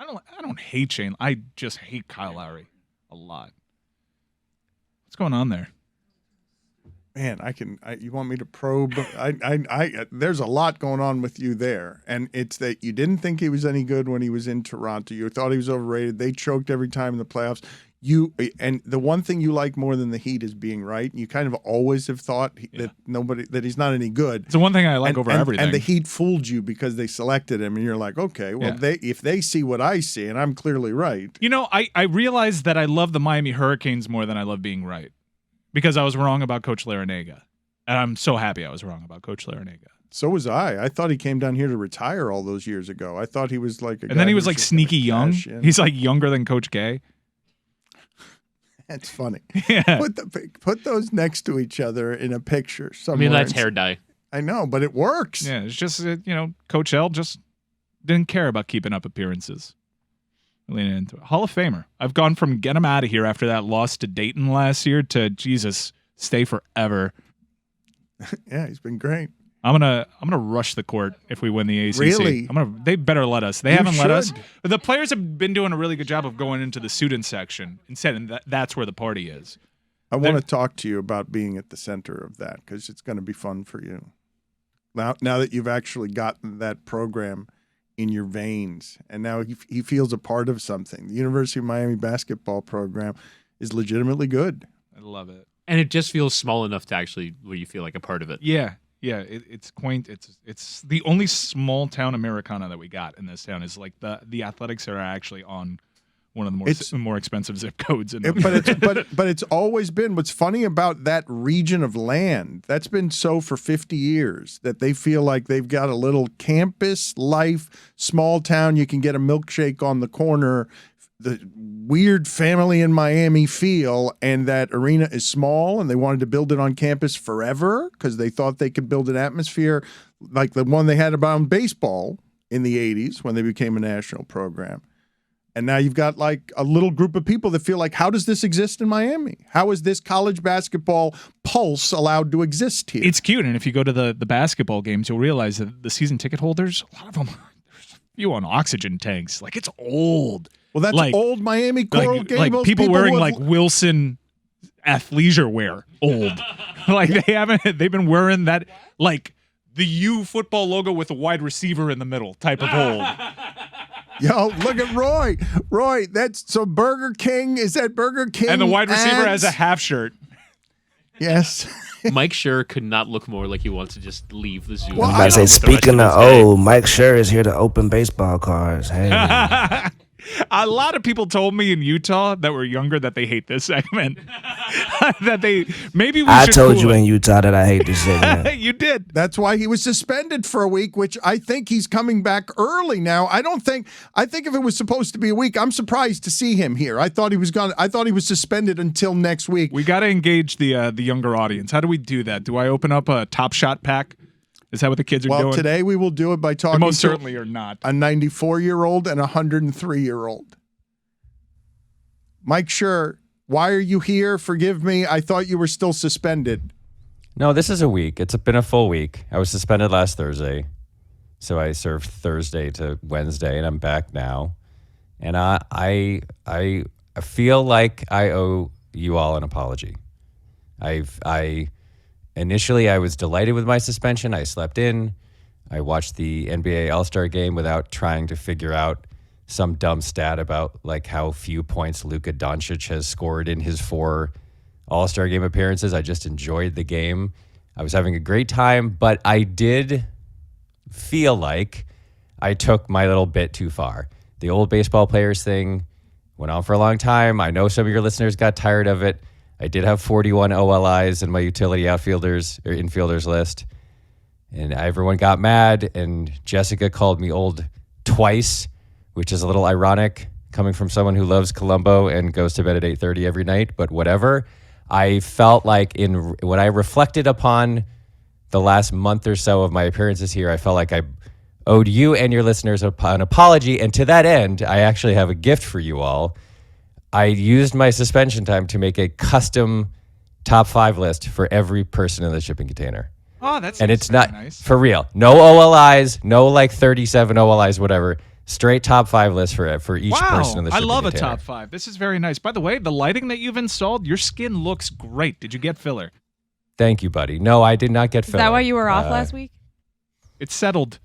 I don't hate Shane. I just hate Kyle Lowry a lot. What's going on there? Man, you want me to probe? There's a lot going on with you there. And it's that you didn't think he was any good when he was in Toronto. You thought he was overrated. They choked every time in the playoffs. And the one thing you like more than the Heat is being right. You kind of always have thought that he's not any good. It's the one thing I like over everything. And the Heat fooled you because they selected him, and you're like, okay, well, if they see what I see, and I'm clearly right. You know, I realized that I love the Miami Hurricanes more than I love being right. Because I was wrong about Coach Larinaga. And I'm so happy I was wrong about Coach Larinaga. So was I. I thought he came down here to retire all those years ago. I thought he was like a guy. And then he was like sneaky young. He's like younger than Coach Gay. That's funny. Yeah. Put those next to each other in a picture somewhere. I mean, that's hair dye. I know, but it works. Yeah, it's just, Coach L just didn't care about keeping up appearances. Leaning into it. Hall of Famer. I've gone from get him out of here after that loss to Dayton last year to Jesus, stay forever. Yeah, he's been great. I'm gonna rush the court if we win the ACC. Really? They better let us. They haven't let us. The players have been doing a really good job of going into the student section instead, and that's where the party is. I want to talk to you about being at the center of that because it's going to be fun for you. Now that you've actually gotten that program in your veins, and now he feels a part of something. The University of Miami basketball program is legitimately good. I love it. And it just feels small enough to actually where you feel like a part of it. Yeah. It's quaint. It's the only small town Americana that we got in this town is like the athletics are actually on one of the more expensive zip codes. But it's always been what's funny about that region of land. That's been so for 50 years that they feel like they've got a little campus life, small town. You can get a milkshake on the corner, the weird family in Miami feel, and that arena is small, and they wanted to build it on campus forever because they thought they could build an atmosphere like the one they had around baseball in the 80s when they became a national program. And now you've got like a little group of people that feel like, how does this exist in Miami? How is this college basketball pulse allowed to exist here? It's cute, and if you go to the basketball games, you'll realize that the season ticket holders, a lot of them, there's a few on oxygen tanks. Like, it's old. Well, that's like, old Miami Coral Gables. Like people wearing like Wilson athleisure wear, old. Like they've been wearing that, like the U football logo with a wide receiver in the middle type of old. Yo, look at Roy. Roy, so Burger King, is that Burger King? And the wide receiver has a half shirt. Yes. Mike Schur could not look more like he wants to just leave the zoo. Well, I say, speaking of old, Mike Schur is here to open baseball cards. Hey. A lot of people told me in Utah that were younger that they hate this segment. I told you in Utah that I hate this segment. You did. That's why he was suspended for a week, which I think he's coming back early now. I think if it was supposed to be a week, I'm surprised to see him here. I thought he was suspended until next week. We got to engage the younger audience. How do we do that? Do I open up a Top Shot pack? Is that what the kids are doing? Well, today we will do it by talking most certainly are not. A 94-year-old and a 103-year-old. Mike Schur, why are you here? Forgive me. I thought you were still suspended. No, this is a week. It's been a full week. I was suspended last Thursday, so I served Thursday to Wednesday, and I'm back now. And I feel like I owe you all an apology. Initially, I was delighted with my suspension. I slept in. I watched the NBA All-Star game without trying to figure out some dumb stat about like how few points Luka Doncic has scored in his 4 All-Star game appearances. I just enjoyed the game. I was having a great time, but I did feel like I took my little bit too far. The old baseball players thing went on for a long time. I know some of your listeners got tired of it. I did have 41 OLIs in my utility outfielders or infielders list, and everyone got mad, and Jessica called me old twice, which is a little ironic coming from someone who loves Columbo and goes to bed at 8:30 every night, but whatever. I felt like when I reflected upon the last month or so of my appearances here, I felt like I owed you and your listeners an apology, and to that end, I actually have a gift for you all. I used my suspension time to make a custom top 5 list for every person in the shipping container. Oh, that's and it's not nice. For real. No OLIs, no like 37 OLIs, whatever. straight top 5 list for each person in the I shipping love container. a top 5. This is very nice. By the way, the lighting that you've installed, your skin looks great. Did you get filler? Thank you, buddy. No, I did not get filler. Is that why you were off last week? It's settled.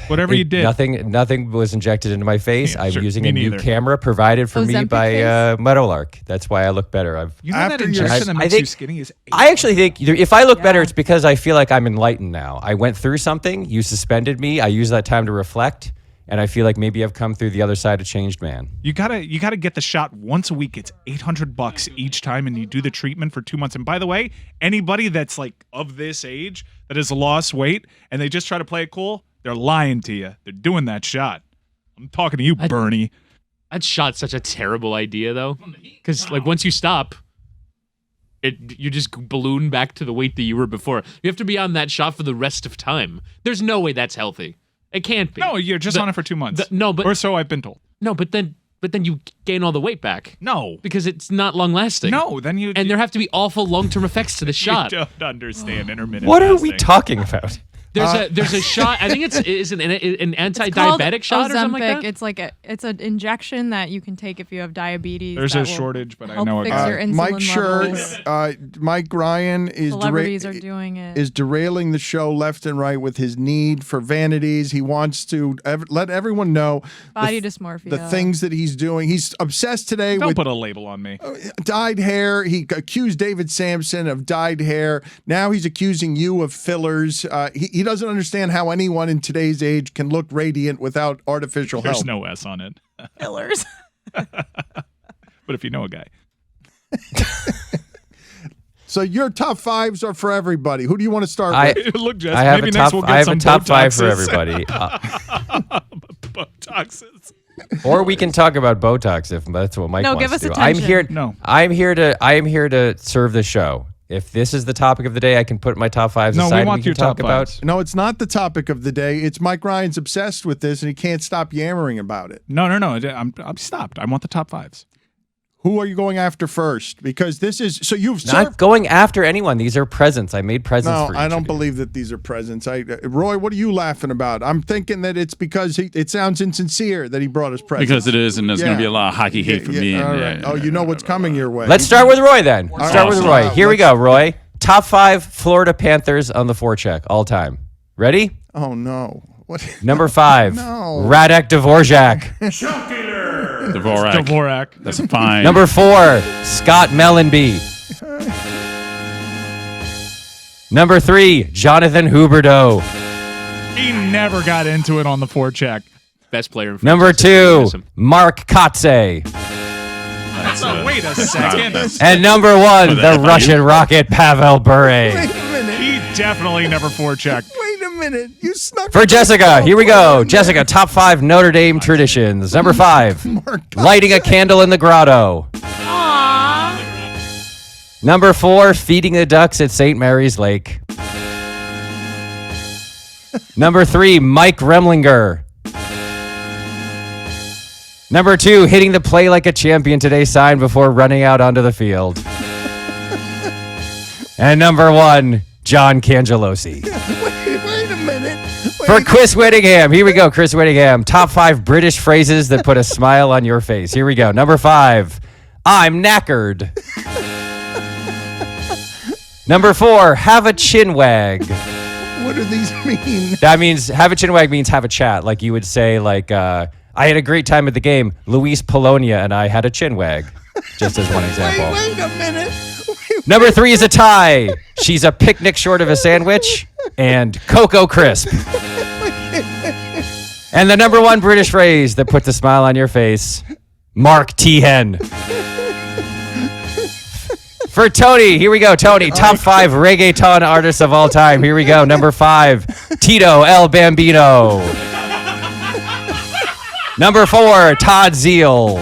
Whatever you did. Nothing was injected into my face. Yeah, I'm sure. using Me a new neither. camera provided for me Ozempic by face? Meadowlark. That's why I look better. You know that After your- injection that I makes think- you skinny is I actually think if I look better, Yeah. it's because I feel like I'm enlightened now. I went through something. You suspended me. I used that time to reflect, and I feel like maybe I've come through the other side a changed man. You gotta get the shot once a week. It's $800 each time, and you do the treatment for 2 months. And by the way, anybody that's like of this age that has lost weight and they just try to play it cool, they're lying to you. They're doing that shot. I'm talking to you, Bernie. That shot's such a terrible idea, though, because like once you stop, you just balloon back to the weight that you were before. You have to be on that shot for the rest of time. There's no way that's healthy. It can't be. No, you're just on it for 2 months. Or so I've been told. No, but then you gain all the weight back. No. Because it's not long lasting. No, then you And there have to be awful long term effects to the shot. You don't understand intermittent What are we fasting. talking about? There's a shot. I think it's an It's called anti-diabetic shot or something like Ozempic. that. It's like it's an injection that you can take if you have diabetes. There's that a will shortage, but I help know fix about your it. insulin Mike levels. Schur, Mike Ryan is Celebrities are doing it. is derailing the show left and right with his need for vanities. He wants to let everyone know Body the dysmorphia. things that he's doing. He's obsessed today Don't with put a label on me. dyed hair. He accused David Sampson of dyed hair. Now he's accusing you of fillers. He doesn't understand how anyone in today's age can look radiant without artificial There's help. no S on it. fillers. But if you know a guy. So your top 5s are for everybody. Who do you want to start I- with? Look, Jess, I have maybe a next top. we'll get I have some a top 5 for Botoxes. everybody. Botoxes. Or we can talk about Botox if that's what Mike No, wants give us to do. attention. I'm here. No. I am here to serve the show. If this is the topic of the day, I can put my top 5s No, aside. we and want we can your top talk about. 5s. No, it's not the topic of the day. It's Mike Ryan's obsessed with this, and he can't stop yammering about it. No. I'm stopped. I want the top 5s. Who are you going after first? Because this is so you've Not served. going after anyone. These are presents. I made presents No, for I each don't of you. believe that these are presents. Roy, what are you laughing about? I'm thinking that it's because it sounds insincere that he brought us presents. Because it is, and there's going Yeah. to be a lot of hockey hate from me. all And, right. Oh, you know what's coming your way. Let's start with Roy then. Let's start with Awesome. Roy. Here we go, Roy. Top 5 Florida Panthers on the forecheck all time. Ready? Oh no! What? Number 5, No. Radek Dvorak. Dvorak. Dvorak. That's fine. Number 4, Scott Mellenby. Number 3, Jonathan Huberdeau. He never got into it on the forecheck. Best player in Number franchise 2, history. Mark Kotze. So wait a second. And number 1, the Russian rocket Pavel Bure. Wait a minute! He definitely never forechecked. Wait a minute! You snuck For it. Jessica, here we go. Wait a Jessica, top 5 Notre Dame traditions. Number 5, Mark, lighting a candle in the grotto. Number 4, feeding the ducks at St. Mary's Lake. Number 3, Mike Remlinger. Number 2, hitting the play like a champion today sign before running out onto the field. And number 1, John Cangelosi. wait a minute! For Chris Whittingham, here we go, Chris Whittingham. Top 5 British phrases that put a smile on your face. Here we go. Number 5, I'm knackered. Number 4, have a chin wag. What do these mean? That means have a chin wag means have a chat. Like you would say, like, I had a great time at the game. Luis Polonia and I had a chin wag, just as one example. Wait a minute! Number 3 is a tie. She's a picnic short of a sandwich and Cocoa Crisp. And the number 1 British phrase that puts a smile on your face, Mark Teehan. For Tony, here we go, Tony. Top 5 reggaeton artists of all time. Here we go. Number 5, Tito El Bambino. Number 4, Todd Zeal.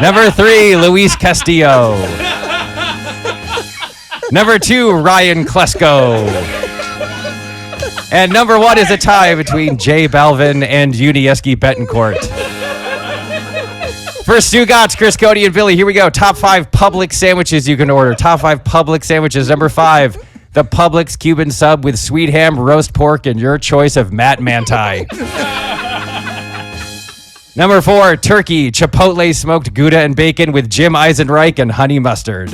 Number 3, Luis Castillo. Number 2, Ryan Klesko. And number 1 is a tie between Jay Balvin and Unieski Betancourt. For Stugotz, Chris, Cody, and Billy, here we go. Top 5 public sandwiches you can order. Top 5 public sandwiches. Number 5, the Publix Cuban sub with sweet ham, roast pork, and your choice of Matt Manti. Number 4, turkey, chipotle smoked Gouda and bacon with Jim Eisenreich and honey mustard.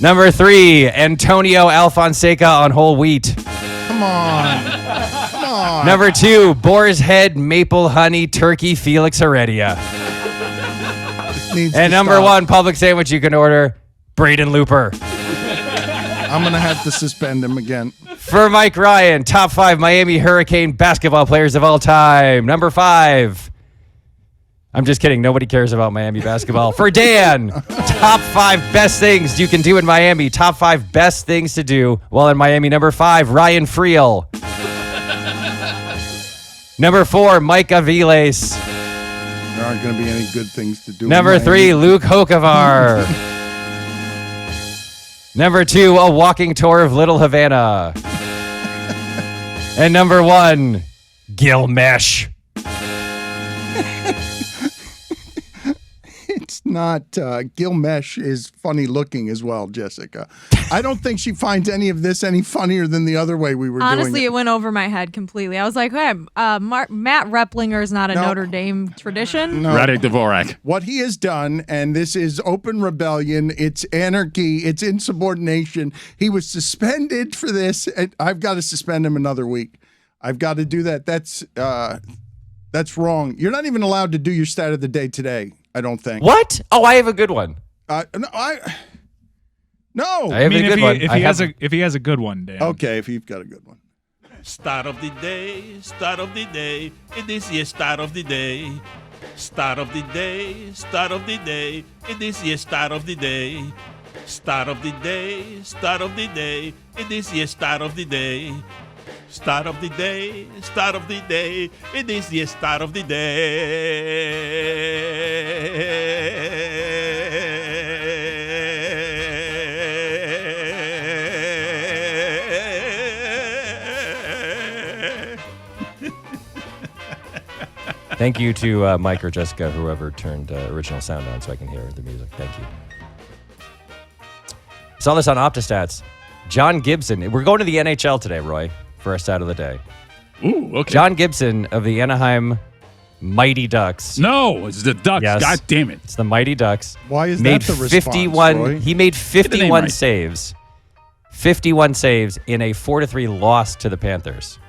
Number 3, Antonio Alfonseca on whole wheat. Come on. Come on. Number 2, Boar's Head maple honey turkey Felix Heredia. Needs And to number stop. 1 public sandwich you can order, Braden Looper. I'm going to have to suspend him again. For Mike Ryan, top 5 Miami Hurricane basketball players of all time. Number 5. I'm just kidding. Nobody cares about Miami basketball. For Dan, top 5 best things you can do in Miami. Top 5 best things to do while in Miami. Number 5, Ryan Friel. Number 4, Mike Aviles. There aren't going to be any good things to do. Number 3, Luke Hokovar. Number 2, a walking tour of Little Havana. And number 1, Gilmesh. It's not. Gilmesh is funny looking as well, Jessica. I don't think she finds any of this any funnier than the other way we were doing Honestly, it. it went over my head completely. I was like, hey, Matt Replinger is not a No. Notre Dame tradition. No. Radek Dvorak. What he has done, and this is open rebellion, it's anarchy, it's insubordination. He was suspended for this, and I've got to suspend him another week. I've got to do that. That's wrong. You're not even allowed to do your stat of the day today, I don't think. What? Oh, I have a good one. No. I No. have a good one. If he has a good one, Dan. Okay, if you've got a good one. Start of the day, start of the day. It is your start of the day. Start of the day, start of the day. It is your start of the day. Start of the day, start of the day. It is your start of the day. Start of the day, start of the day. It is the start of the day. Thank you to Mike or Jessica, whoever turned original sound on so I can hear the music. Thank you. Saw this on Optastats. John Gibson. We're going to the NHL today, Roy, for our stat of the day. Ooh, okay. John Gibson of the Anaheim Mighty Ducks. No, it's the Ducks. Yes. God damn it. It's the Mighty Ducks. Why is Made that the response, 51. Roy? He made the 51 name right. saves. 51 saves in a 4-3 loss to the Panthers.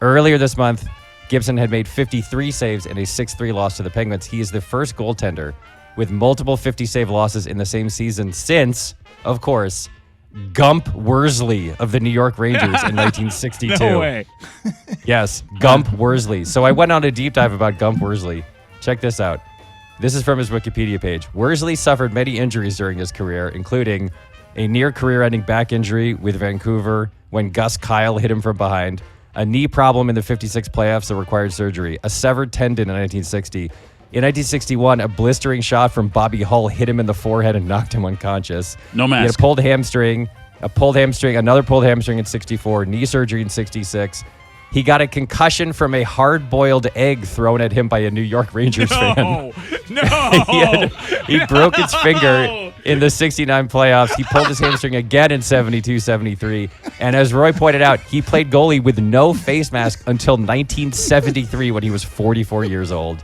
Earlier this month, Gibson had made 53 saves in a 6-3 loss to the Penguins. He is the first goaltender with multiple 50-save losses in the same season since, of course, Gump Worsley of the New York Rangers in 1962. No way. Yes, Gump Worsley. So I went on a deep dive about Gump Worsley. Check this out. This is from his Wikipedia page. Worsley suffered many injuries during his career, including a near career-ending back injury with Vancouver when Gus Kyle hit him from behind, a knee problem in the 56 playoffs that required surgery, a severed tendon in 1960. In 1961, a blistering shot from Bobby Hull hit him in the forehead and knocked him unconscious. No He had mask. a pulled hamstring, another pulled hamstring in 64, knee surgery in 66. He got a concussion from a hard-boiled egg thrown at him by a New York Rangers fan. No. He broke his finger in the 69 playoffs. He pulled his hamstring again in 72-73. And as Roy pointed out, he played goalie with no face mask until 1973 when he was 44 years old.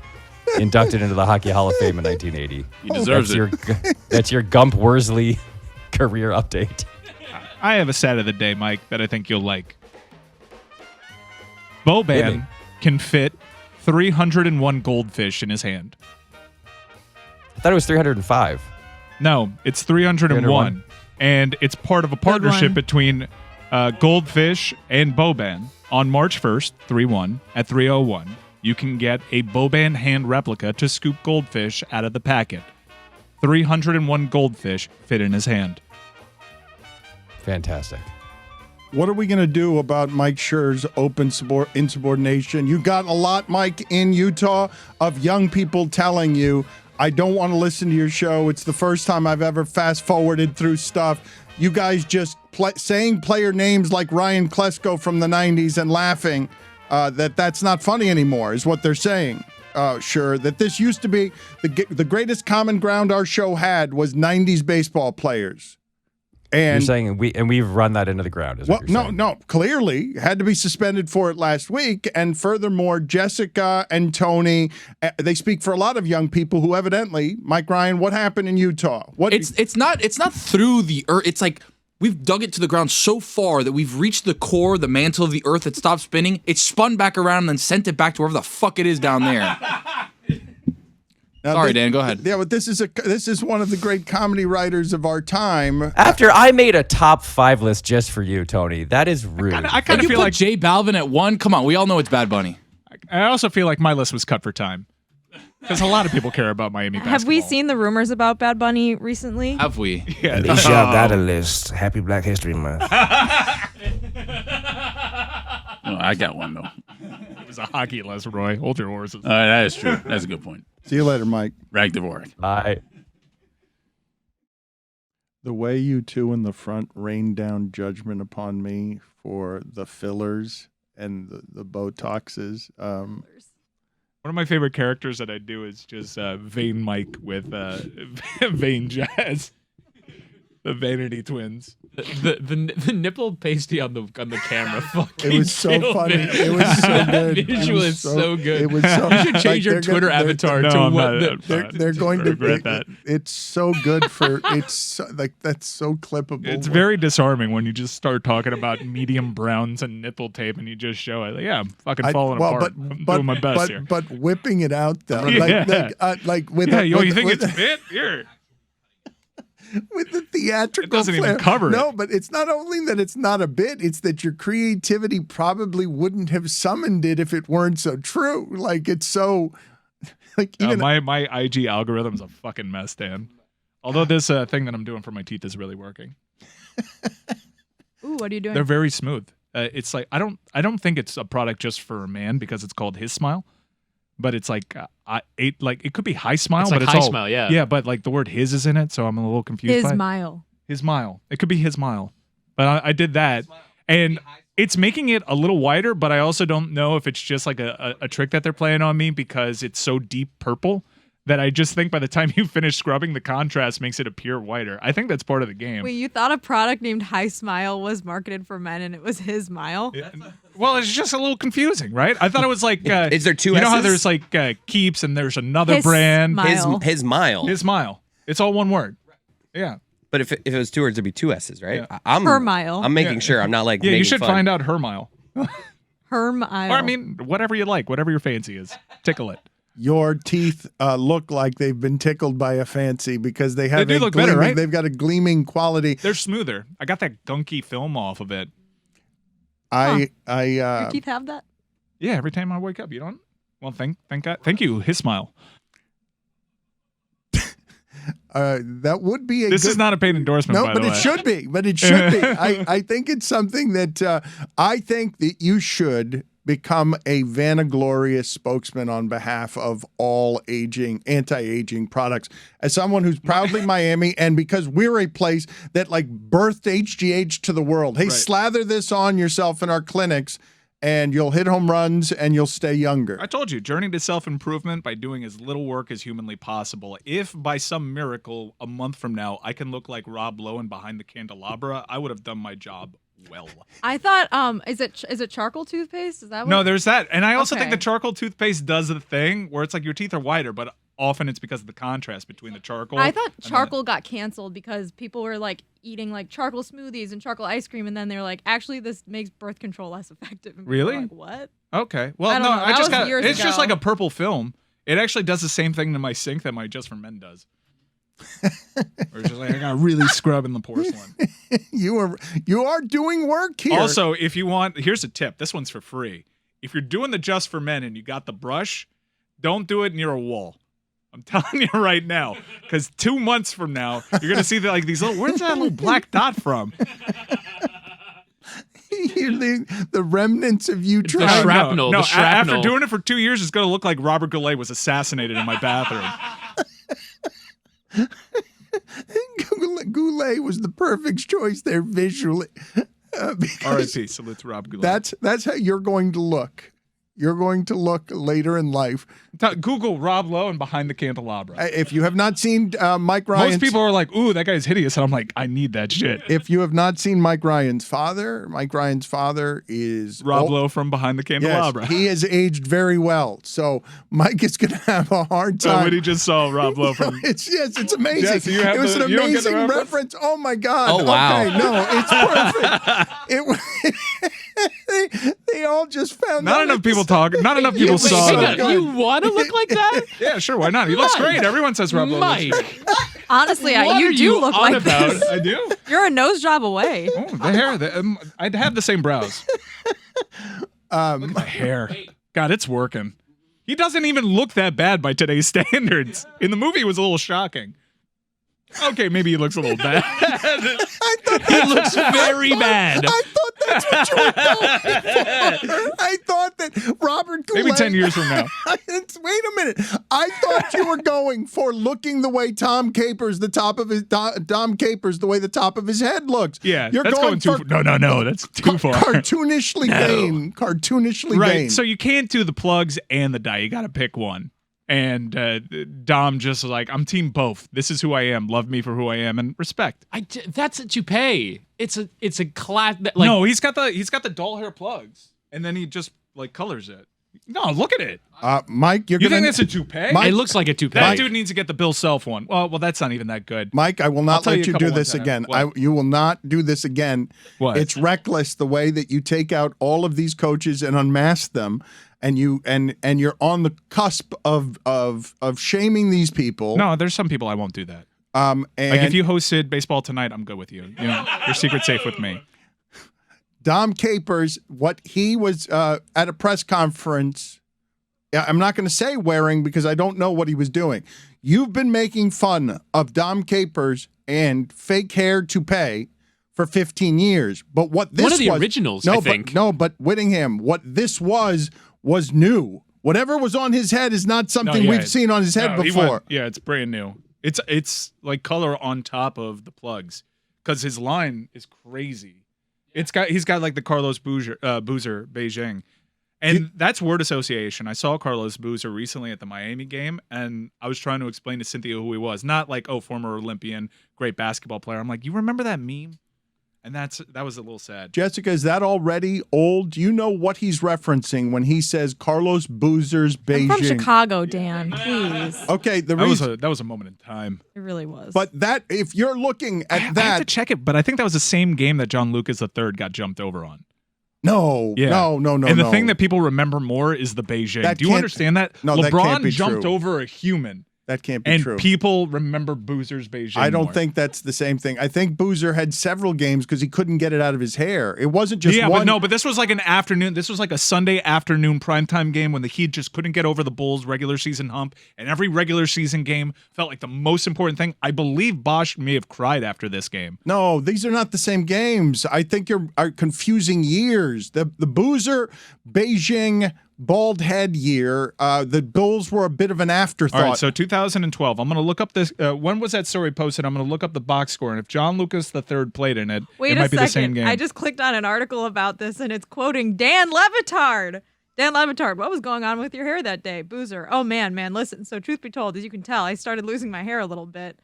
Inducted into the Hockey Hall of Fame in 1980. He deserves That's your Gump Worsley career update. I have a stat of the day, Mike, that I think you'll like. Hit me. Boban can fit 301 goldfish in his hand. I thought it was 305. No, it's 301. 301. And it's part of a partnership one. between Goldfish and Boban. On March 1st, 3-1, at 3:01, you can get a Boban hand replica to scoop goldfish out of the packet. 301 goldfish fit in his hand. Fantastic. What are we going to do about Mike Schur's open insubordination? You got a lot, Mike, in Utah of young people telling you, I don't want to listen to your show. It's the first time I've ever fast-forwarded through stuff. You guys just saying player names like Ryan Klesko from the 90s and laughing that's not funny anymore is what they're saying. Sure, that this used to be the greatest common ground our show had was 90s baseball players. And saying we've run that into the ground. Is well, what you're saying. no, clearly had to be suspended for it last week. And furthermore, Jessica and Tony, they speak for a lot of young people who evidently, Mike Ryan, what happened in Utah? What It's not through the earth. It's like we've dug it to the ground so far that we've reached the core, the mantle of the earth that stopped spinning. It spun back around and then sent it back to wherever the fuck it is down there. Now, Sorry, Dan, go ahead. Yeah, but this is one of the great comedy writers of our time. After I made a top 5 list just for you, Tony, that is rude. I kind You of feel put like J Balvin at 1? Come on, we all know it's Bad Bunny. I also feel like my list was cut for time because a lot of people care about Miami basketball. Have we seen the rumors about Bad Bunny recently? Have we? Yeah, At least y'all got a list. Happy Black History Month. Oh, I got one though. it was a hockey list, Roy. Hold your horses. All right, that is true. That's a good point. See you later, Mike. Rag Dvorak. The way you two in the front rained down judgment upon me for the fillers and the Botoxes. One of my favorite characters that I do is just Vain Mike with Vain Jazz, the Vanity Twins. The nipple pasty on the camera fucking It was so killed funny. it. It was so That good. visual It was is so good. It was so, You should change your they're Twitter gonna- avatar No, to I'm what not. the, They're going to regret that. It's so good for it's so, like that's so clippable. It's very disarming when you just start talking about medium browns and nipple tape and you just show it. Like, yeah, I'm fucking falling apart. I'm doing my best here. But whipping it out though, Yeah. like with Yeah, a, you with, think with, it's fit? Here. with the theatrical It doesn't even flair. cover it. No, but it's not only that it's not a bit, it's that your creativity probably wouldn't have summoned it if it weren't so true. Like it's so like even My IG algorithm is a fucking mess, Dan. Although this thing that I'm doing for my teeth is really working. Ooh, what are you doing? They're very smooth. It's like I don't think it's a product just for a man because it's called His Smile, but it's like it could be High Smile, It's but like it's High all Smile, yeah. yeah, but like the word His is in it, so I'm a little confused. His by it. mile. His Mile. It could be His Mile, but I did that, and it's making it a little wider. But I also don't know if it's just like a trick that they're playing on me because it's so deep purple that I just think by the time you finish scrubbing, the contrast makes it appear whiter. I think that's part of the game. Wait, you thought a product named High Smile was marketed for men and it was His Mile? Yeah. Well, it's just a little confusing, right? I thought it was like Is there two You know how S's? there's like Keeps and there's another His brand. Mile. His mile. His Mile. It's all one word. Yeah. But if it was 2 words, it'd be 2 S's, right? Yeah. I'm Per mile. I'm making Yeah. sure I'm not like Yeah, you making should fun. find out Her Mile. Her Mile. Or I mean, whatever you like, whatever your fancy is. Tickle it. your teeth look like they've been tickled by a fancy because they have They do a look better, gleaming, right? they've got a gleaming quality. They're smoother. I got that gunky film off of it. I Your teeth have that? Yeah, every time I wake up, you don't? Well, thank God. Thank you. His Smile. that would be a This good, is not a paid endorsement, no, by but the it way. should be. But it should be. I think it's something that I think that you should become a vanaglorious spokesman on behalf of all anti-aging products. As someone who's proudly Miami, and because we're a place that like birthed HGH to the world. Hey, Right. slather this on yourself in our clinics, and you'll hit home runs and you'll stay younger. I told you, journey to self-improvement by doing as little work as humanly possible. If by some miracle, a month from now, I can look like Rob Lowen behind the candelabra, I would have done my job well. I thought, is it charcoal toothpaste? Is that what? No, there's that. And I also think Okay. the charcoal toothpaste does the thing where it's like your teeth are whiter, but often it's because of the contrast between the charcoal. I thought and the- charcoal got canceled because people were like eating like charcoal smoothies and charcoal ice cream, and then they're like, actually, this makes birth control less effective. And people were Really? Like, what? Okay. Well, I don't no, know. I That just was got years it's just ago. like a purple film. It actually does the same thing to my sink that my Just for Men does. Or it's just like I got really scrub in the porcelain. You are doing work here. Also, if you want, here's a tip. This one's for free. If you're doing the Just for Men and you got the brush, don't do it near a wall. I'm telling you right now, because 2 months from now, you're gonna see like these little. Where's that little black dot from? the remnants of you The trying. shrapnel. No, the shrapnel. after doing it for 2 years, it's gonna look like Robert Goulet was assassinated in my bathroom. Goulet was the perfect choice there visually. Because R.I.P. Salute to Rob Goulet. that's how you're going to look. you're going to look later in life. Google Rob Lowe and Behind the Candelabra. If you have not seen Mike Ryan's... Most people are like, ooh, that guy's hideous. And I'm like, I need that shit. If you have not seen Mike Ryan's father is... Rob Lowe from Behind the Candelabra. Yes, he has aged very well. So Mike is going to have a hard time. Somebody just saw Rob Lowe from... It's amazing. Yes, you have it was the- an you don't get the amazing reference? reference. Oh, my God. Oh, wow. Okay, no, it's perfect. They all just found Not out enough at people the talk. Not enough people Wait, saw hang that. on, you want to look like that? Yeah, sure. Why not? He looks Mike. great. Everyone says Rob Lowe looks Mike, great. Honestly, what are you do you look on like about? this. I do. You're a nose job away. Oh, the hair. I'd have the same brows. Look at the hair. God, it's working. He doesn't even look that bad by today's standards. In the movie, it was a little shocking. Okay, maybe he looks a little bad. he looks very bad. I thought that's what you were going for. I thought that Robert Goulet... Maybe 10 years from now. Wait a minute. I thought you were going for looking the way Tom Capers, the way the top of his head looks. Yeah, You're that's going too for far. No, that's too far. Cartoonishly vain. Cartoonishly Right, vain. so you can't do the plugs and the die. You got to pick one. And Dom just like, I'm team both. This is who I am. Love me for who I am and respect. That's a toupee. It's a class. Like, No, he's got the doll hair plugs, and then he just like colors it. No, look at it. Mike, You think that's a toupee? Mike- it looks like a toupee. That dude needs to get the Bill Self one. Well, that's not even that good. Mike, I will not tell let you a you do couple this ones that again. have- You will not do this again. What? It's reckless the way that you take out all of these coaches and unmask them, and you're on the cusp of shaming these people. No, there's some people I won't do that. And Like if you hosted Baseball Tonight, I'm good with you. You know, your secret's safe with me. Dom Capers, what he was at a press conference, I'm not going to say wearing because I don't know what he was doing. You've been making fun of Dom Capers and fake hair toupee for 15 years. But what this One of the was, originals, no, I think. But Whittingham, what this was new. Whatever was on his head is not something we've seen on his head before. Yeah, it's brand new. It's like color on top of the plugs because his line is crazy. He's got like the Carlos Boozer Beijing. And that's word association. I saw Carlos Boozer recently at the Miami game, and I was trying to explain to Cynthia who he was. Not like, oh, former Olympian, great basketball player. I'm like, you remember that meme? And that was a little sad. Jessica, is that already old? Do you know what he's referencing when he says Carlos Boozer's Beijing? I'm from Chicago, Dan. Please. Okay, That was a moment in time. It really was. But that, if you're looking at I have to check it, but I think that was the same game that John Lucas III got jumped over on. No. And the thing that people remember more is the Beijing. That Do you can't- understand that? No, that LeBron can't be jumped true. over a human. That can't be And true. people remember Boozer's Beijing. I don't more. think that's the same thing. I think Boozer had several games because he couldn't get it out of his hair. It wasn't just one. But this was like an afternoon. This was like a Sunday afternoon primetime game when the Heat just couldn't get over the Bulls' regular season hump, and every regular season game felt like the most important thing. I believe Bosch may have cried after this game. No, these are not the same games. I think you're confusing years. The Boozer Beijing bald head year, the Bulls were a bit of an afterthought. All right, so 2012. I'm going to look up this. When was that story posted? I'm going to look up the box score, and if John Lucas III played in it, Wait it a might be the same second. game. I just clicked on an article about this, and it's quoting Dan Le Batard. Dan Le Batard, what was going on with your hair that day? Boozer. Oh, man, listen. So truth be told, as you can tell, I started losing my hair a little bit.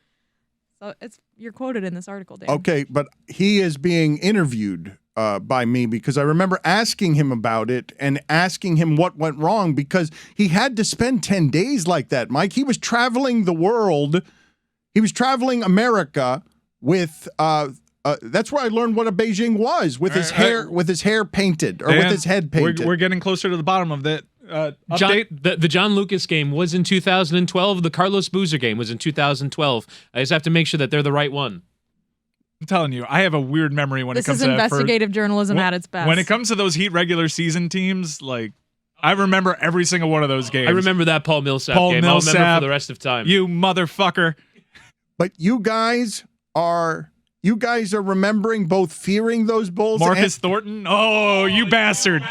So you're quoted in this article, Dan. Okay, but he is being interviewed by me because I remember asking him about it and asking him what went wrong because he had to spend 10 days like that, Mike. He was traveling the world. He was traveling America with that's where I learned what a Beijing was, with his hair painted or with his head painted. We're getting closer to the bottom of that. Update. The John Lucas game was in 2012. The Carlos Boozer game was in 2012. I just have to make sure that they're the right one. I'm telling you, I have a weird memory when This it comes is to investigative journalism at its best. When it comes to those Heat regular season teams, like I remember every single one of those games. I remember that Paul Millsap game. I'll remember for the rest of time. You motherfucker. But you guys are remembering both fearing those Bulls Marcus Thornton. Oh, you bastard.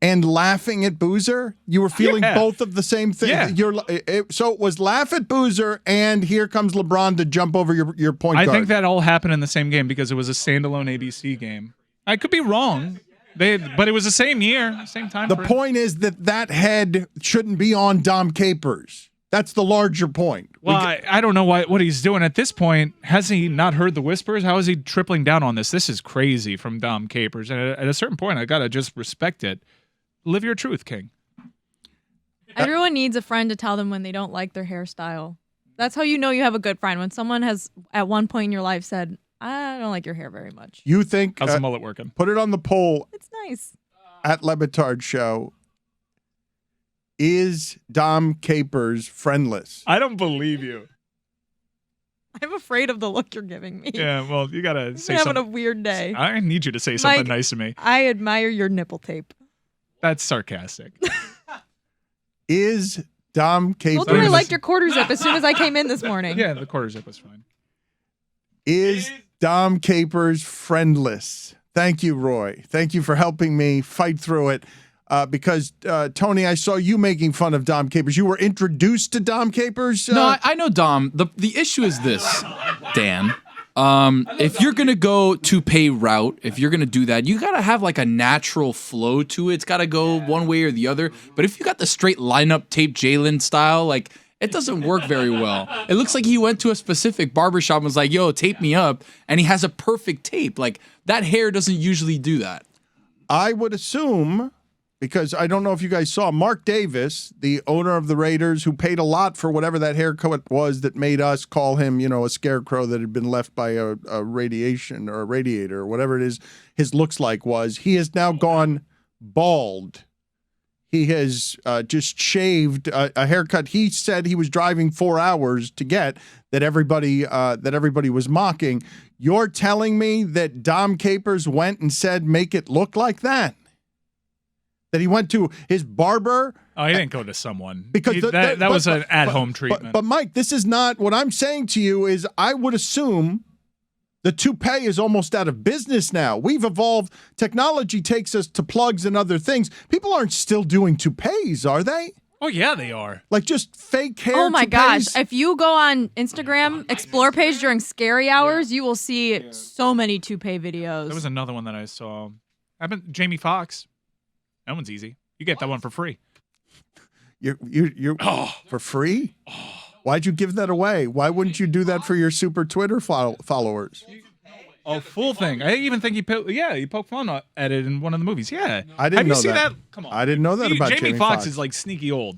and laughing at Boozer. You were feeling both of the same thing. Yeah. So it was laugh at Boozer, and here comes LeBron to jump over your point guard. I think that all happened in the same game because it was a standalone ABC game. I could be wrong. But it was the same year, same time. The frame. point is that head shouldn't be on Dom Capers. That's the larger point. Well, I don't know what he's doing at this point. Has he not heard the whispers? How is he tripling down on this? This is crazy from Dom Capers. And at a certain point, I got to just respect it. Live your truth, King. Everyone needs a friend to tell them when they don't like their hairstyle. That's how you know you have a good friend. When someone has, at one point in your life, said, I don't like your hair very much. You think... How's the mullet working? Put it on the poll. It's nice. At LeBatard Show. Is Dom Capers friendless? I don't believe you. I'm afraid of the look you're giving me. Yeah, well, you got to say I'm having something. a weird day. I need you to say something Mike, nice to me. I admire your nipple tape. That's sarcastic. Is Dom Capers... Told you I liked your quarter zip as soon as I came in this morning. Yeah, the quarter zip was fine. Is Dom Capers friendless? Thank you, Roy. Thank you for helping me fight through it. Because, Tony, I saw you making fun of Dom Capers. You were introduced to Dom Capers? No, I know Dom. The issue is this, Dan. If you're going to go toupee route, if you're going to do that, you got to have like a natural flow to it. It's got to go one way or the other. But if you got the straight lineup tape Jalen style, like, it doesn't work very well. It looks like he went to a specific barbershop and was like, yo, tape me up. And he has a perfect tape. Like, that hair doesn't usually do that. I would assume... Because I don't know if you guys saw Mark Davis, the owner of the Raiders, who paid a lot for whatever that haircut was that made us call him, a scarecrow that had been left by a radiation or a radiator or whatever it is his looks like was. He has now gone bald. He has just shaved a haircut he said he was driving 4 hours to get that everybody was mocking. You're telling me that Dom Capers went and said, make it look like that? That he went to his barber. Oh, he didn't go to someone. Because that was an at-home treatment. But Mike, this is not what I'm saying to you is I would assume the toupee is almost out of business now. We've evolved. Technology takes us to plugs and other things. People aren't still doing toupees, are they? Oh, yeah, they are. Like just fake hair Oh my toupees? gosh. If you go on Instagram Explore page during scary hours, you will see so many toupee videos. There was another one that I saw. Jamie Foxx. That one's easy. You get that one for free. You for free? Why'd you give that away? Why wouldn't you do that for your super Twitter followers? Oh, full thing. I even think he poked fun at it in one of the movies. Yeah. I didn't Have know you seen that. that? Come on. I didn't know that about Jamie Foxx is like sneaky old.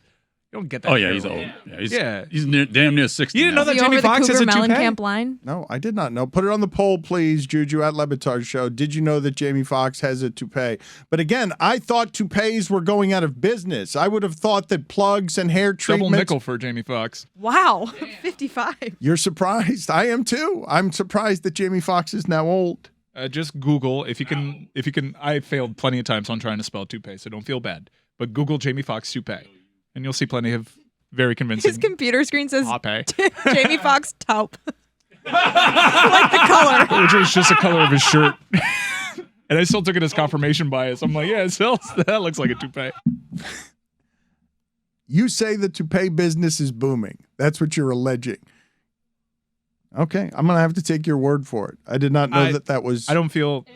You don't get that. Oh, yeah, hair he's old. old. Yeah, he's damn near 60 You didn't now. know that Is he Jamie over the Foxx has Cougar a toupee? Mellencamp line? No, I did not know. Put it on the poll, please, Juju, at LeBatard Show. Did you know that Jamie Foxx has a toupee? But again, I thought toupees were going out of business. I would have thought that plugs and hair treatments... Double nickel for Jamie Foxx. Wow. 55. You're surprised. I am too. I'm surprised that Jamie Foxx is now old. Just Google if you can. I failed plenty of times on trying to spell toupee, so don't feel bad. But Google Jamie Foxx toupee, and you'll see plenty of very convincing. His computer screen says toupee. Jamie Foxx taupe. Like the color. Which was just the color of his shirt. And I still took it as confirmation bias. I'm like, yeah, that looks like a toupee. You say the toupee business is booming. That's what you're alleging. Okay, I'm going to have to take your word for it. I did not know that was... I don't feel...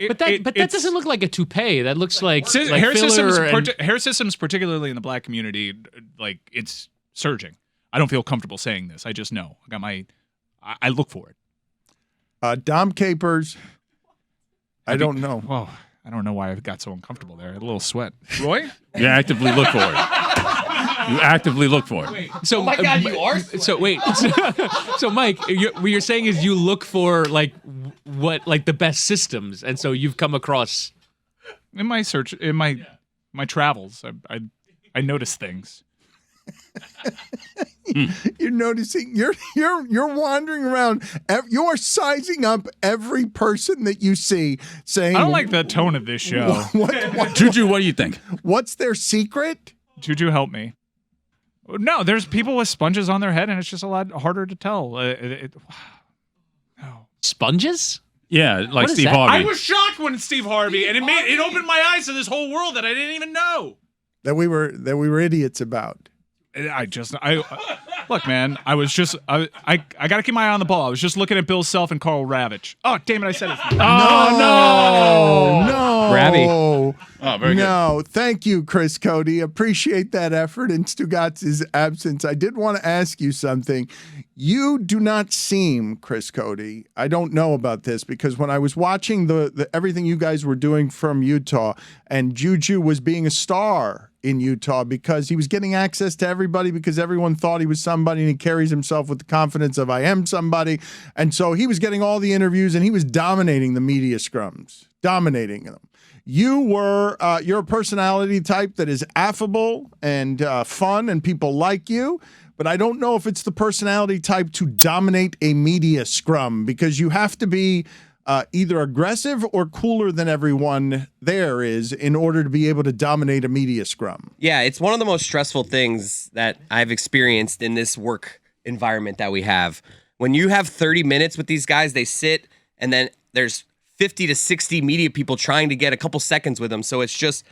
But that doesn't look like a toupee. That looks like hair systems. and- Hair systems, particularly in the black community, like it's surging. I don't feel comfortable saying this. I just know. I look for it. Dom Capers. I don't know. Well, I don't know why I got so uncomfortable there. I had a little sweat. Roy? You actively look for it. You actively look for it. So, Oh my God, you are? So wait. So Mike, what you're saying is you look for what the best systems, and so you've come across In my search, in my travels, I notice things. You're noticing. You're wandering around. You're sizing up every person that you see, saying, I don't like the tone of this show. What, Juju, what do you think? what's their secret? Juju, help me. No, there's people with sponges on their head, and it's just a lot harder to tell. sponges. Yeah, like What is Steve that? Harvey. I was shocked when Steve Harvey, and it opened my eyes to this whole world that I didn't even know. That we were idiots about. And Look, man, I was just I got to keep my eye on the ball. I was just looking at Bill Self and Carl Ravitch. Oh, damn it, I said it. No. Rabby. Oh, very good. No, thank you, Chris Cody. Appreciate that effort in Stugotz's absence. I did want to ask you something. You do not seem, Chris Cody, I don't know about this because when I was watching the everything you guys were doing from Utah, and Juju was being a star in Utah because he was getting access to everybody because everyone thought he was somebody, and he carries himself with the confidence of I am somebody. And so he was getting all the interviews and he was dominating the media scrums, dominating them. You're a personality type that is affable and fun, and people like you. But I don't know if it's the personality type to dominate a media scrum because you have to be either aggressive or cooler than everyone there is in order to be able to dominate a media scrum. Yeah, it's one of the most stressful things that I've experienced in this work environment that we have. When you have 30 minutes with these guys, they sit, and then there's 50 to 60 media people trying to get a couple seconds with them. So it's just,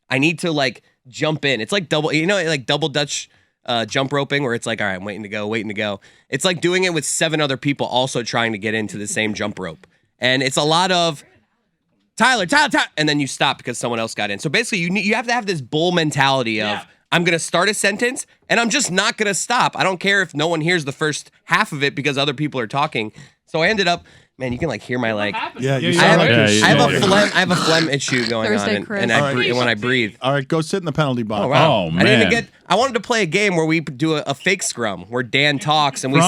I need to like jump in. It's like double Dutch jump roping where it's like, all right, I'm waiting to go. It's like doing it with 7 other people also trying to get into the same jump rope. And it's a lot of Tyler, and then you stop because someone else got in. So basically you have to have this bull mentality of, I'm going to start a sentence and I'm just not going to stop. I don't care if no one hears the first half of it because other people are talking. So I ended up, man, you can like hear my like. Yeah, you I sound have a phlegm issue going Thursday, on, Chris. and I when I breathe. All right, go sit in the penalty box. Oh wow! Oh, I didn't even man. I wanted to play a game where we do a fake scrum where Dan talks and we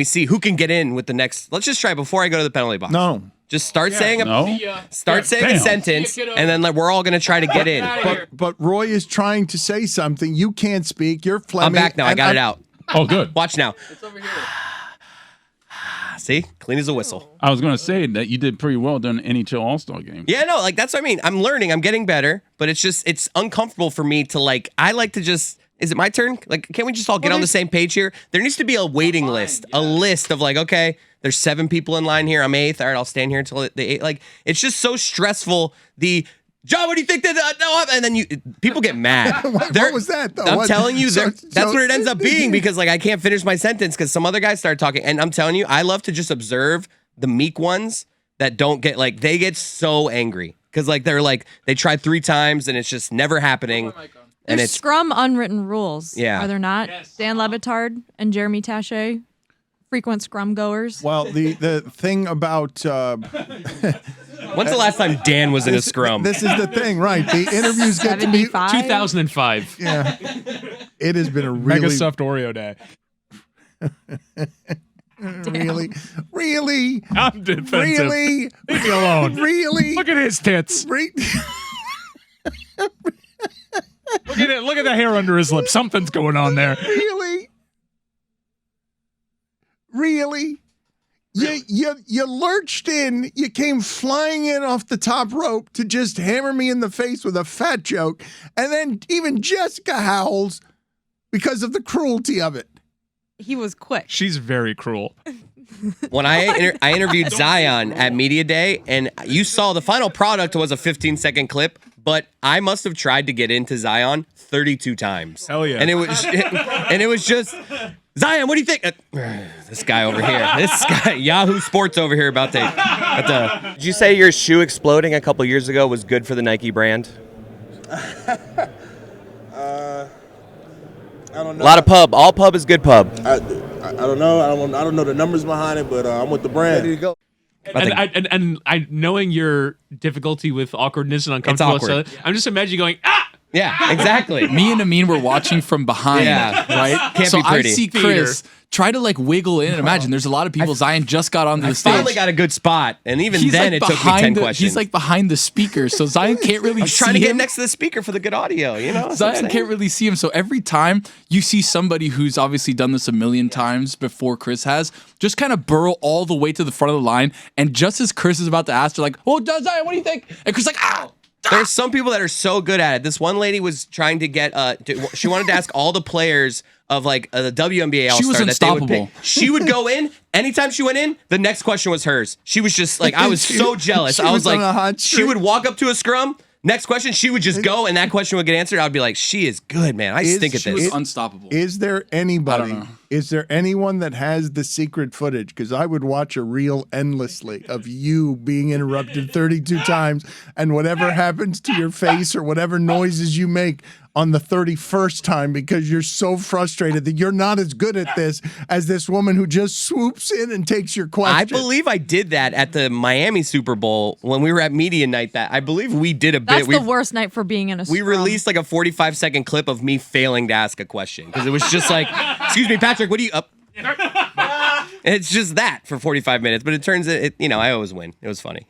see who can get in with the next. Let's just try before I go to the penalty box. No. Just start saying a No. sentence, and then like, we're all gonna try to get in. But Roy is trying to say something. You can't speak. You're Fleming. I'm back now. I got it out. Oh, good. Watch now. It's over here. See, clean as a whistle. I was going to say that you did pretty well during the NHL All-Star game. Yeah, no, like that's what I mean. I'm learning. I'm getting better, but it's uncomfortable for me to like. I like to just. Is it my turn? Like, can't we just all get on the same page here? There needs to be a waiting list, a list of like, okay, there's 7 people in line here. I'm 8th. All right, I'll stand here until the 8th. Like, it's just so stressful. John, what do you think that? No, and then people get mad. What was that, though? I'm telling you, that's what it ends up being because like I can't finish my sentence because some other guys start talking. And I'm telling you, I love to just observe the meek ones that don't get like they get so angry because like they're like they tried 3 times and it's just never happening. And There's it's scrum unwritten rules. Yeah. Are there not? Yes. Dan Le Batard and Jeremy Taché, frequent scrum goers. Well, the thing about when's the last time Dan was in a scrum? This is the thing, right? The interviews get to be 2005. Yeah. It has been a Mega really stuffed Oreo day. really I'm defensive. really Leave me alone. really Look at his tits. Look at it. Look at the hair under his lip. Something's going on there. Really? You lurched in, you came flying in off the top rope to just hammer me in the face with a fat joke, and then even Jessica howls because of the cruelty of it. He was quick. She's very cruel. When I interviewed Zion at Media Day, and you saw the final product was a 15-second clip, but I must have tried to get into Zion 32 times. Hell yeah. And it was just Zion, what do you think? This guy over here. This guy, Yahoo Sports over here about the. Did you say your shoe exploding a couple years ago was good for the Nike brand? I don't know. A lot of pub. All pub is good pub. I don't know. I don't know the numbers behind it, but I'm with the brand. Ready to go. And I knowing your difficulty with awkwardness and uncomfortable, awkward. I'm just imagining going, ah! Yeah, exactly. Me and Amin were watching from behind, right? Can't so be pretty. I see Chris try to like wiggle in. Imagine there's a lot of people. Zion just got onto the stage. Finally got a good spot, and even then like it took me 10 questions. He's like behind the speaker, so Zion can't really see him. I was trying to get next to the speaker for the good audio, you know? Zion can't really see him, so every time you see somebody who's obviously done this a million times before Chris has, just kind of burrow all the way to the front of the line, and just as Chris is about to ask, they're like, "Oh, Zion, what do you think?" And Chris is like, "Ah." There's some people that are so good at it. This one lady was trying to get, she wanted to ask all the players of like the WNBA All-Star. She was unstoppable. She would go in, anytime she went in, the next question was hers. She was just like, I was so jealous. I was like, she would walk up to a scrum, next question, she would just go, and that question would get answered. I'd be like, she is good, man. I stink at this. She was unstoppable. Is there anybody Is there anyone that has the secret footage? Because I would watch a reel endlessly of you being interrupted 32 times and whatever happens to your face or whatever noises you make on the 31st time because you're so frustrated that you're not as good at this as this woman who just swoops in and takes your question. I believe I did that at the Miami Super Bowl when we were at Media Night. I believe we did a bit. That's the worst night for being in a We scrum. released like a 45-second clip of me failing to ask a question because it was just like, excuse me, Patrick, what do you up? It's just that for 45 minutes, but it turns it, I always win. It was funny.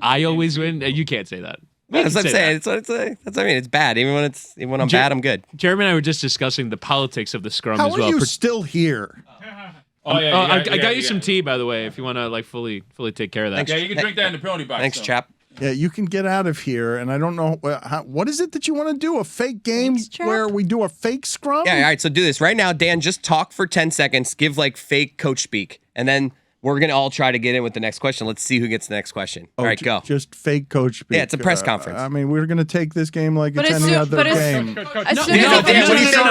I always win. You can't say that. That's what I'm saying. That's what I mean. It's bad. Even when I'm bad, I'm good. Jeremy and I were just discussing the politics of the scrum How as well. are you still here? I got you some tea, by the way, if you want to like fully take care of that. Yeah, you can drink that in the penalty box. Thanks, chap. Yeah, you can get out of here, and I don't know what is it that you want to do? A fake game where we do a fake scrum? Yeah, all right. So do this right now, Dan. Just talk for 10 seconds. Give like fake coach speak, and then we're gonna all try to get in with the next question. Let's see who gets the next question. All right, go. Just fake coach speak. Yeah, it's a press conference. I mean, we're gonna take this game like But it's as any soon- other but as- game. As soon as Dan, what do you think?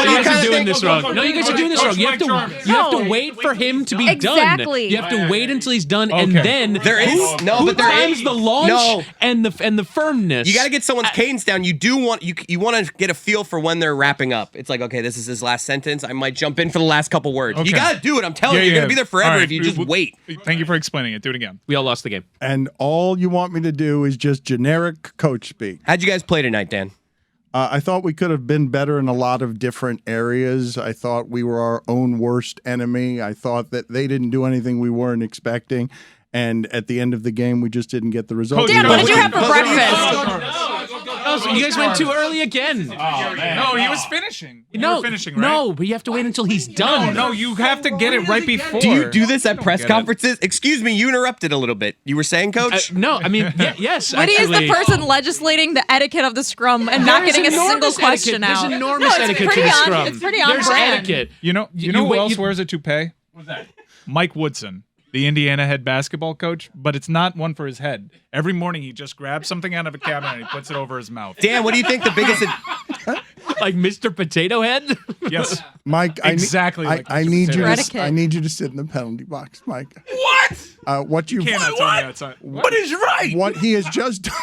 You guys are doing this wrong. No, you guys are doing this wrong. You have to wait for him to be Exactly. done. You have to wait until he's done, and then There is who times the launch and the firmness. You got to get someone's cadence down. You do want you want to get a feel for when they're wrapping up. It's like, okay, this is his last sentence. I might jump in for the last couple words. Okay. You got to do it. I'm telling you, you're gonna be there forever All right. if you just wait. Thank you for explaining it. Do it again. We all lost the game. And all you want me to do is just generic coach speak. How'd you guys play tonight, Dan? I thought we could have been better in a lot of different areas. I thought we were our own worst enemy. I thought that they didn't do anything we weren't expecting. And at the end of the game, we just didn't get the result. Dan, what did you have for breakfast? You guys went too early again. No, he was finishing. You No, were finishing, right? no, but you have to wait until he's done. No, you have to get it right before. Do you do this at press get it. conferences? Excuse me, you interrupted a little bit. You were saying, Coach? No, I mean, yes. When he is actually. the person legislating the etiquette of the scrum and not There is getting a single enormous question etiquette. out. There's enormous no, it's etiquette pretty to the on, scrum. It's pretty on There's brand. etiquette. You know You who wait- else you- wears a toupee? What's that? Mike Woodson, the Indiana head basketball coach, but it's not one for his head. Every morning he just grabs something out of a cabinet and he puts it over his mouth. Dan, what do you think the biggest... Like Mr. Potato Head? Yes. Mike, Exactly like I Mr. need you. Potato Head. I need you to sit in the penalty box, Mike. What? What you Cannot tell me outside. What is right? What he has just done.